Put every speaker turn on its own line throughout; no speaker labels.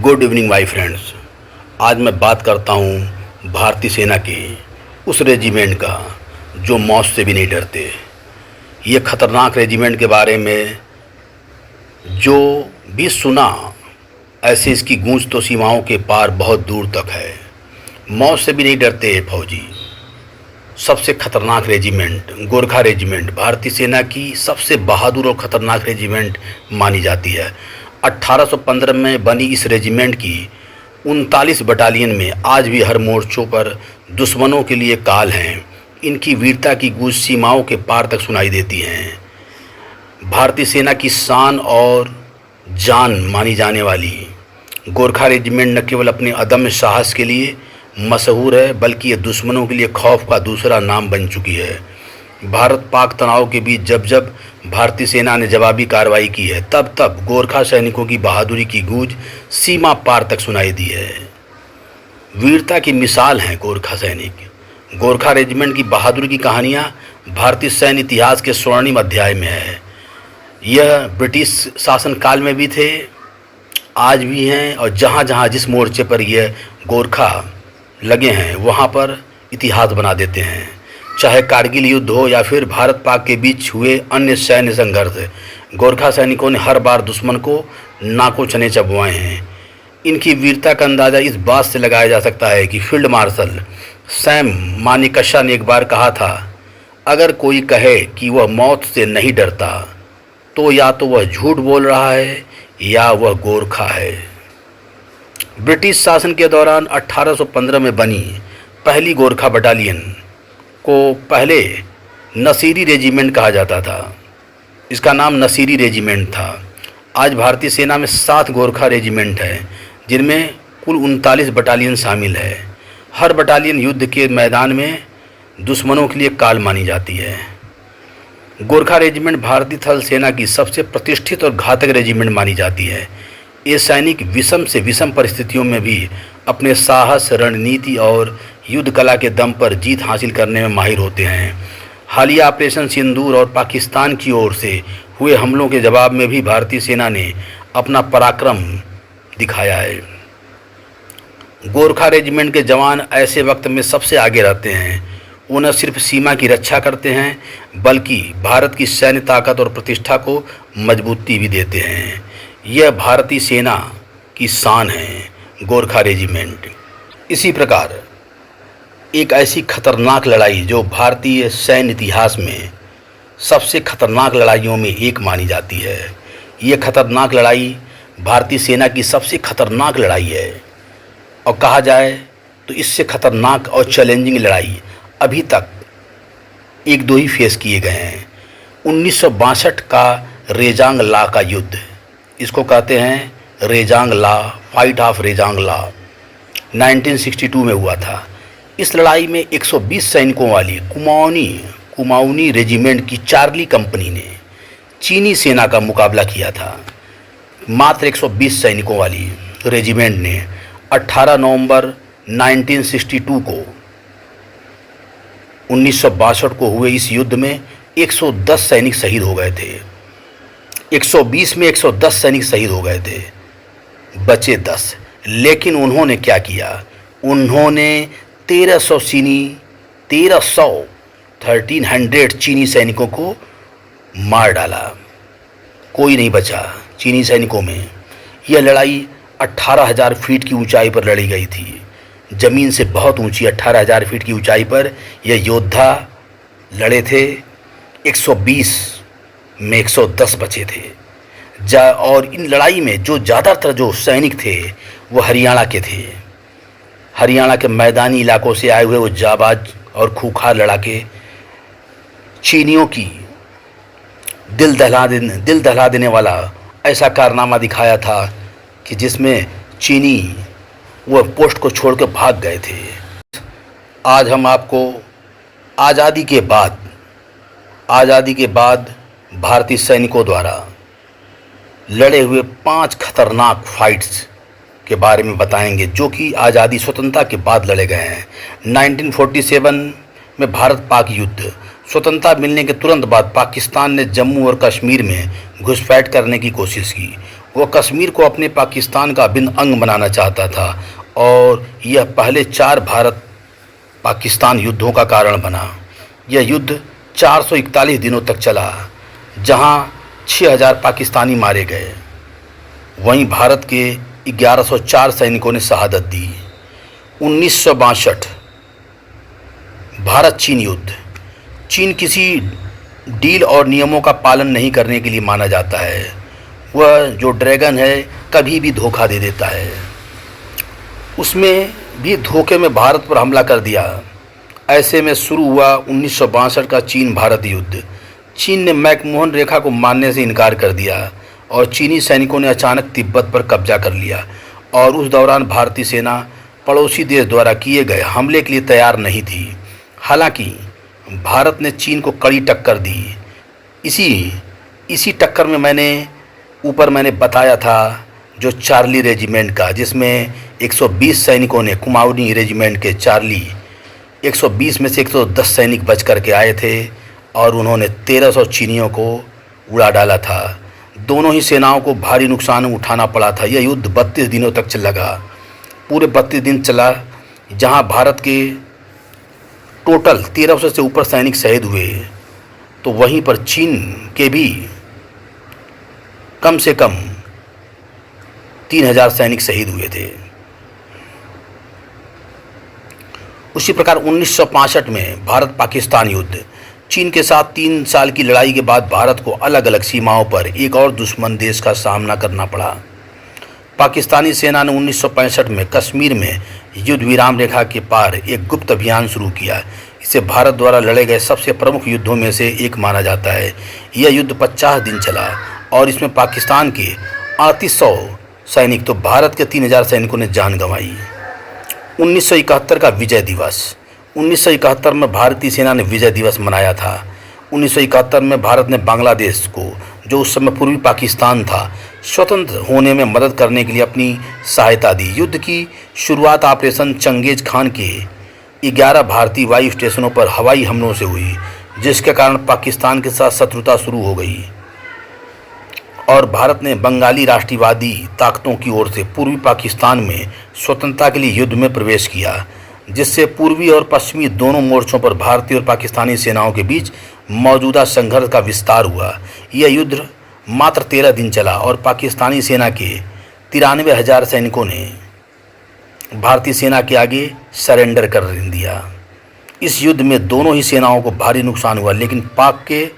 Good evening my friends. आज मैं बात करता हूँ भारतीय सेना के उस रेजिमेंट का जो मौत से भी नहीं डरते। ये ख़तरनाक रेजिमेंट के बारे में जो भी सुना, ऐसे इसकी गूंज तो सीमाओं के पार बहुत दूर तक है। मौत से भी नहीं डरते फौजी। सबसे ख़तरनाक रेजिमेंट गोरखा रेजिमेंट भारतीय सेना की सबसे बहादुर और ख़तरनाक रेजिमेंट मानी जाती है। 1815 में बनी इस रेजिमेंट की 39 बटालियन में आज भी हर मोर्चों पर दुश्मनों के लिए काल हैं। इनकी वीरता की गूंज सीमाओं के पार तक सुनाई देती हैं। भारतीय सेना की शान और जान मानी जाने वाली गोरखा रेजिमेंट न केवल अपने अदम्य साहस के लिए मशहूर है, बल्कि ये दुश्मनों के लिए खौफ का दूसरा नाम बन चुकी है। भारत पाक तनाव के बीच जब जब भारतीय सेना ने जवाबी कार्रवाई की है, तब तब गोरखा सैनिकों की बहादुरी की गूंज सीमा पार तक सुनाई दी है। वीरता की मिसाल हैं गोरखा सैनिक। गोरखा रेजिमेंट की बहादुरी की कहानियाँ भारतीय सैन्य इतिहास के स्वर्णिम अध्याय में है। यह ब्रिटिश शासनकाल में भी थे, आज भी हैं, और जहाँ जहाँ जिस मोर्चे पर यह गोरखा लगे हैं वहाँ पर इतिहास बना देते हैं। चाहे कारगिल युद्ध हो या फिर भारत पाक के बीच हुए अन्य सैन्य संघर्ष, गोरखा सैनिकों ने हर बार दुश्मन को नाकों चने चबवाए हैं। इनकी वीरता का अंदाज़ा इस बात से लगाया जा सकता है कि फील्ड मार्शल सैम मानेकशॉ ने एक बार कहा था, अगर कोई कहे कि वह मौत से नहीं डरता तो या तो वह झूठ बोल रहा है या वह गोरखा है। ब्रिटिश शासन के दौरान 1815 में बनी पहली गोरखा बटालियन को पहले नसीरी रेजिमेंट कहा जाता था। इसका नाम नसीरी रेजिमेंट था। आज भारतीय सेना में 7 गोरखा रेजिमेंट हैं, जिनमें कुल 39 बटालियन शामिल है। हर बटालियन युद्ध के मैदान में दुश्मनों के लिए काल मानी जाती है। गोरखा रेजिमेंट भारतीय थल सेना की सबसे प्रतिष्ठित और घातक रेजिमेंट मानी जाती है। ये सैनिक विषम से विषम परिस्थितियों में भी अपने साहस, रणनीति और युद्ध कला के दम पर जीत हासिल करने में माहिर होते हैं। हालिया ऑपरेशन सिंदूर और पाकिस्तान की ओर से हुए हमलों के जवाब में भी भारतीय सेना ने अपना पराक्रम दिखाया है। गोरखा रेजिमेंट के जवान ऐसे वक्त में सबसे आगे रहते हैं। वो न सिर्फ सीमा की रक्षा करते हैं, बल्कि भारत की सैन्य ताकत और प्रतिष्ठा को मजबूती भी देते हैं। यह भारतीय सेना की शान है, गोरखा रेजिमेंट। इसी प्रकार एक ऐसी खतरनाक लड़ाई जो भारतीय सैन्य इतिहास में सबसे खतरनाक लड़ाइयों में एक मानी जाती है। ये खतरनाक लड़ाई भारतीय सेना की सबसे खतरनाक लड़ाई है, और कहा जाए तो इससे खतरनाक और चैलेंजिंग लड़ाई अभी तक 1-2 ही फेस किए गए हैं। 1962 का रेजांग ला का युद्ध, इसको कहते हैं रेजांग ला, फाइट ऑफ रेजांग ला, 1962 में हुआ था। इस लड़ाई में 120 सैनिकों वाली कुमाऊनी रेजिमेंट की चार्ली कंपनी ने चीनी सेना का मुकाबला किया था। मात्र 120 सैनिकों वाली रेजिमेंट ने 18 नवंबर 1962 को 1962 को हुए इस युद्ध में 110 सैनिक शहीद हो गए थे। 120 में 110 सैनिक शहीद हो गए थे, बचे 10। लेकिन उन्होंने क्या किया? उन्होंने 1300 चीनी सैनिकों को मार डाला। कोई नहीं बचा चीनी सैनिकों में। यह लड़ाई 18,000 फीट की ऊंचाई पर लड़ी गई थी। ज़मीन से बहुत ऊंची 18,000 फीट की ऊंचाई पर यह योद्धा लड़े थे। 120 में 110 बचे थे। और इन लड़ाई में जो ज़्यादातर जो सैनिक थे वो हरियाणा के थे। हरियाणा के मैदानी इलाकों से आए हुए वो जाबाज और खूंखार लड़ाके चीनियों की दिल दहला देने वाला ऐसा कारनामा दिखाया था कि जिसमें चीनी वह पोस्ट को छोड़कर भाग गए थे। आज हम आपको आज़ादी के बाद भारतीय सैनिकों द्वारा लड़े हुए 5 खतरनाक फाइट्स के बारे में बताएंगे, जो कि आज़ादी स्वतंत्रता के बाद लड़े गए हैं। 1947 में भारत पाक युद्ध, स्वतंत्रता मिलने के तुरंत बाद पाकिस्तान ने जम्मू और कश्मीर में घुसपैठ करने की कोशिश की। वह कश्मीर को अपने पाकिस्तान का अभिन्न अंग बनाना चाहता था और यह पहले 4 भारत पाकिस्तान युद्धों का कारण बना। यह युद्ध 441 दिनों तक चला, जहां 6000 पाकिस्तानी मारे गए। वहीं भारत के 1104 सैनिकों ने शहादत दी। 1962 भारत चीन युद्ध। चीन किसी डील और नियमों का पालन नहीं करने के लिए माना जाता है। वह जो ड्रैगन है कभी भी धोखा दे देता है। उसमें भी धोखे में भारत पर हमला कर दिया। ऐसे में शुरू हुआ 1962 का चीन भारत युद्ध। चीन ने मैकमोहन रेखा को मानने से इनकार कर दिया और चीनी सैनिकों ने अचानक तिब्बत पर कब्जा कर लिया और उस दौरान भारतीय सेना पड़ोसी देश द्वारा किए गए हमले के लिए तैयार नहीं थी। हालांकि भारत ने चीन को कड़ी टक्कर दी। इसी टक्कर में मैंने बताया था जो चार्ली रेजिमेंट का, जिसमें 120 सैनिकों ने कुमाऊनी रेजिमेंट के चार्ली 120 में से 110 सैनिक बच करके आए थे और उन्होंने 1300 चीनियों को उड़ा डाला था। दोनों ही सेनाओं को भारी नुकसान उठाना पड़ा था। यह युद्ध 32 दिनों तक लगा। पूरे 32 दिन चला, जहां भारत के टोटल 1300 से ऊपर सैनिक शहीद हुए, तो वहीं पर चीन के भी कम से कम 3000 सैनिक शहीद हुए थे। उसी प्रकार 1965 में भारत पाकिस्तान युद्ध। चीन के साथ 3 साल की लड़ाई के बाद भारत को अलग अलग सीमाओं पर एक और दुश्मन देश का सामना करना पड़ा। पाकिस्तानी सेना ने 1965 में कश्मीर में युद्ध विराम रेखा के पार एक गुप्त अभियान शुरू किया। इसे भारत द्वारा लड़े गए सबसे प्रमुख युद्धों में से एक माना जाता है। यह युद्ध 50 दिन चला और इसमें पाकिस्तान के 3800 सैनिक तो भारत के 3000 सैनिकों ने जान गंवाई। 1971 का विजय दिवस। 1971 में भारतीय सेना ने विजय दिवस मनाया था। 1971 में भारत ने बांग्लादेश को, जो उस समय पूर्वी पाकिस्तान था, स्वतंत्र होने में मदद करने के लिए अपनी सहायता दी। युद्ध की शुरुआत ऑपरेशन चंगेज खान के 11 भारतीय वायु स्टेशनों पर हवाई हमलों से हुई, जिसके कारण पाकिस्तान के साथ शत्रुता शुरू हो गई और भारत ने बंगाली राष्ट्रवादी ताकतों की ओर से पूर्वी पाकिस्तान में स्वतंत्रता के लिए युद्ध में प्रवेश किया, जिससे पूर्वी और पश्चिमी दोनों मोर्चों पर भारतीय और पाकिस्तानी सेनाओं के बीच मौजूदा संघर्ष का विस्तार हुआ। यह युद्ध मात्र 13 दिन चला और पाकिस्तानी सेना के 93,000 सैनिकों ने भारतीय सेना के आगे सरेंडर कर दिया। इस युद्ध में दोनों ही सेनाओं को भारी नुकसान हुआ, लेकिन पाक के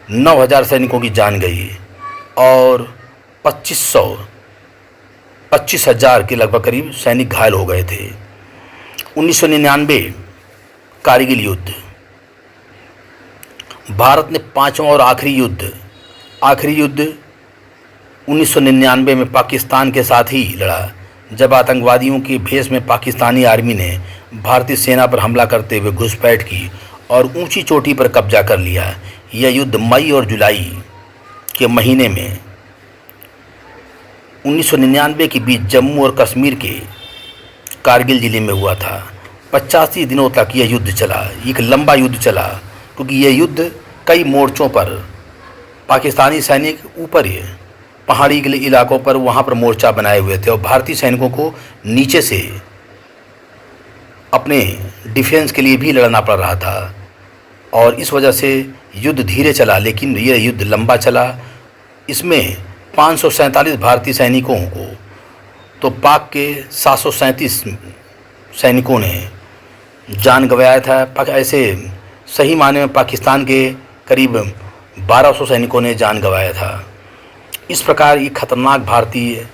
9,000 सैनिकों की जान गई और 25,000 के लगभग करीब सैनिक घायल हो गए थे। 1999 कारगिल युद्ध। भारत ने 5वां और आखिरी युद्ध 1999 में पाकिस्तान के साथ ही लड़ा, जब आतंकवादियों के भेष में पाकिस्तानी आर्मी ने भारतीय सेना पर हमला करते हुए घुसपैठ की और ऊंची चोटी पर कब्जा कर लिया। यह युद्ध मई और जुलाई के महीने में 1999 के बीच जम्मू और कश्मीर के कारगिल ज़िले में हुआ था। 85 दिनों तक यह युद्ध चला। एक लंबा युद्ध चला क्योंकि यह युद्ध कई मोर्चों पर पाकिस्तानी सैनिक ऊपर पहाड़ी के इलाकों पर वहाँ पर मोर्चा बनाए हुए थे और भारतीय सैनिकों को नीचे से अपने डिफेंस के लिए भी लड़ना पड़ रहा था और इस वजह से युद्ध धीरे चला, लेकिन यह युद्ध लंबा चला। इसमें 547 भारतीय सैनिकों को तो पाक के 737 सैनिकों ने जान गंवाया था। ऐसे सही मायने में पाकिस्तान के करीब 1200 सैनिकों ने जान गंवाया था। इस प्रकार ये खतरनाक भारतीय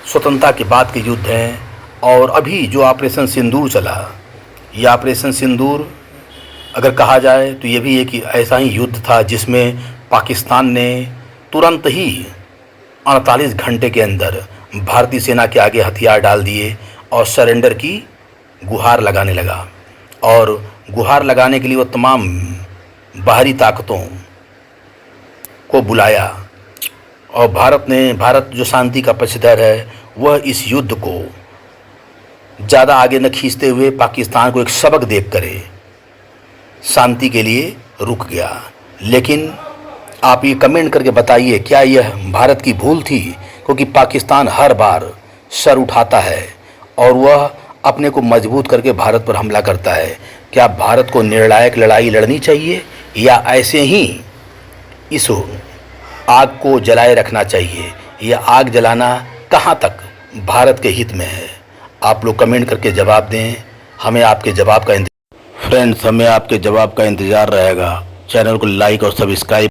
स्वतंत्रता के बाद के युद्ध हैं। और अभी जो ऑपरेशन सिंदूर चला, यह ऑपरेशन सिंदूर अगर कहा जाए तो ये भी एक ऐसा ही युद्ध था जिसमें पाकिस्तान ने तुरंत ही 48 घंटे के अंदर भारतीय सेना के आगे हथियार डाल दिए और सरेंडर की गुहार लगाने लगा। और गुहार लगाने के लिए वो तमाम बाहरी ताकतों को बुलाया और भारत जो शांति का पक्षधर है, वह इस युद्ध को ज़्यादा आगे न खींचते हुए पाकिस्तान को एक सबक देख करे शांति के लिए रुक गया। लेकिन आप ये कमेंट करके बताइए, क्या यह भारत की भूल थी क्योंकि पाकिस्तान हर बार सर उठाता है और वह अपने को मजबूत करके भारत पर हमला करता है। क्या भारत को निर्णायक लड़ाई लड़नी चाहिए या ऐसे ही इस आग को जलाए रखना चाहिए? यह आग जलाना कहाँ तक भारत के हित में है? आप लोग कमेंट करके जवाब दें। हमें आपके जवाब का फ्रेंड्स, हमें आपके जवाब का इंतज़ार रहेगा। चैनल को लाइक और सब्सक्राइब